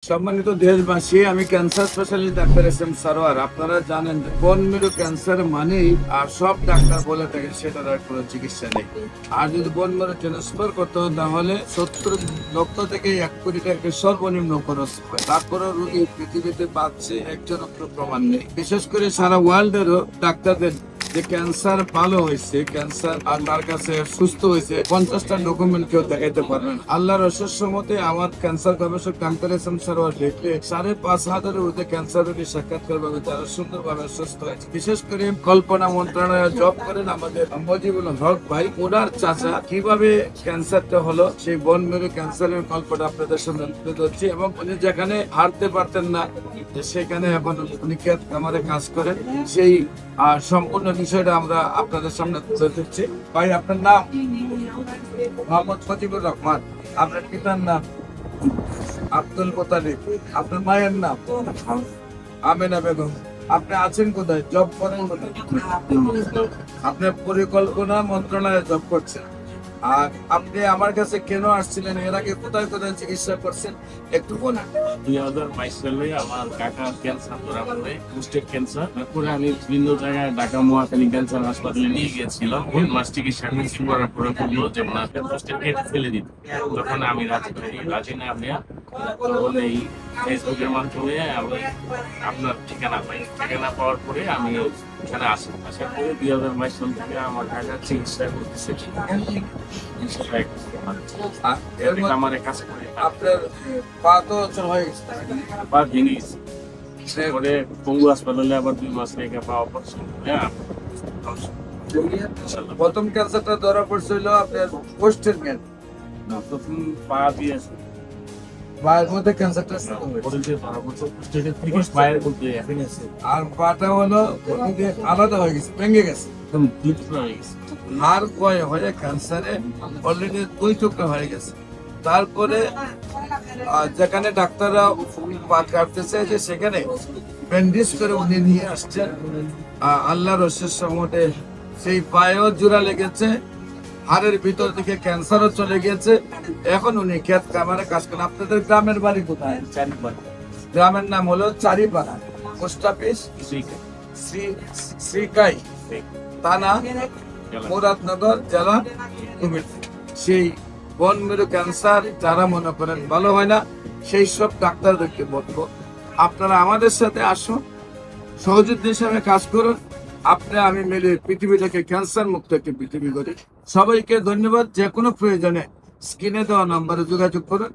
সম্মানিত দেশবাসী, আমি cancer specialist doctor SM. Sarwar. আপনারা জানেন বোন মেরু ক্যান্সার মানেই আর সব ডাক্তার বলে থাকেন সেটার আর কোনো চিকিৎসা নেই। আর যদি বোন মেরু ট্রান্সফার করতে হয় তাহলে 70 লক্ষ থেকে 1 কোটি টাকা সর্বনিম্ন খরচ হয়। তারপরে রোগী পৃথিবীতে পাচ্ছে একজন প্রমাণ নেই। বিশেষ করে সারা ওয়ার্ল্ডেরও ডাক্তারদের যে ক্যান্সার ভালো হয়েছে, ক্যান্সার আর তার কাছে সুস্থ হয়েছে 50টা ডকুমেন্ট কেউ দেখাইতে পারবেন। আল্লাহর অশেষ মতে আমার ক্যান্সার গবেষক ডাক্তার এস.এম. সারোয়ার দেখলে 5,500-এর ঊর্ধ্বে ক্যান্সার রোগী সাক্ষাৎকার ভাবে তারা সুন্দরভাবে সুস্থ হয়েছে। বিশেষ করে কল্পনা মন্ত্রণালয়ে জব করেন আমাদের মজিবুল হক ভাই, ওনার চাচা কিভাবে ক্যান্সারটা হলো সেই বোন মেরু ক্যান্সারের গল্পটা আপনাদের সামনে তুলে ধরছি। এবং উনি যেখানে হারতে পারতেন না সেখানে এখন উনি আমাদের কাজ করেন, সেই সম্পূর্ণ বিষয়টা আমরা আপনাদের সামনে তুলে ধরছি। ভাই, আপনার নাম? মোহাম্মদ মজিবুর রহমান। আপনার পিতার নাম? আব্দুল মোতালিব। আপনার মায়ের নাম? আমেনা বেগম। আপনি আছেন কোথায়? জব করেন কোথায়? আপনার পরিকল্পনা মন্ত্রণালয়ে জব করছেন। আর আপনি আমার কাছে কেন আসছিলেন? এর আগে কোথায় কোথায় চিকিৎসা করছেন একটু বলেন। 2022 সালে আমার কাকার ক্যান্সার ধরা পড়ে, প্রোস্টেট ক্যান্সার। তারপরে আমি বিভিন্ন জায়গায় ঢাকা মহাখালী ক্যান্সার হাসপাতালে নিয়ে গিয়েছিলাম। 1 মাস চিকিৎসা করার পরে বললো যে প্রোস্টেট কেটে ফেলে দিত। তখন আমি রাজি না বলে এই ফেসবুকের মাধ্যমে আমি আপনার ঠিকানা পাই। ঠিকানা পাওয়ার পরে আমি এখানে আসি। আসার পরে 2022 সাল থেকে আমার কাকার চিকিৎসা করতেছে। আমার কাছে আপনার পা তো চল হয়ে গেছে, পা ভেঙে গেছে। পরে পঙ্গু হাসপাতালে আবার 2 মাস রেখে পা অপারেশন করে প্রথম ক্যান্সারটা ধরা পড়ছিল আপনার পোস্টের ক্যান্সার। প্রথম পা দিয়েছে পায়ের মধ্যে ক্যান্সারটা আর পাটা হলো আলাদা হয়ে গেছে, ভেঙে গেছে। হাড় ক্ষয় হয়ে ক্যান্সারে অলরেডি 2 টুকরা হয়ে গেছে। তারপরে যেখানে ডাক্তাররা পা কাটতেছে যে সেখানে ব্যান্ডেজ করে উনি নিয়ে আসছেন। আল্লাহর অশেষ রহমতে সেই পায়েও জোড়া লেগেছে, হাড়ের ভিতর থেকে ক্যান্সারও চলে গিয়েছে। এখন উনি ক্ষেত কামারে কাজ করেন। আপনাদের গ্রামের বাড়ি কোথায়? চারিপাড়া। গ্রামের নাম হলো চারিপাড়া, পোস্ট অফিস শ্রীকাই, থানা মুরাদনগর, জেলা কুমিল্লা। সেই বোন মেরু ক্যান্সার যারা মনে করেন ভালো হয় না, সেই সব ডাক্তারদেরকে বলবো আপনারা আমাদের সাথে আসুন, সহযোগী হিসাবে কাজ করুন। আপনি আমি মিলে পৃথিবীটাকে ক্যান্সার মুক্ত একটি পৃথিবী করি। সবাইকে ধন্যবাদ। যে কোনো প্রয়োজনে স্ক্রিনে দেওয়া নাম্বারে যোগাযোগ করুন।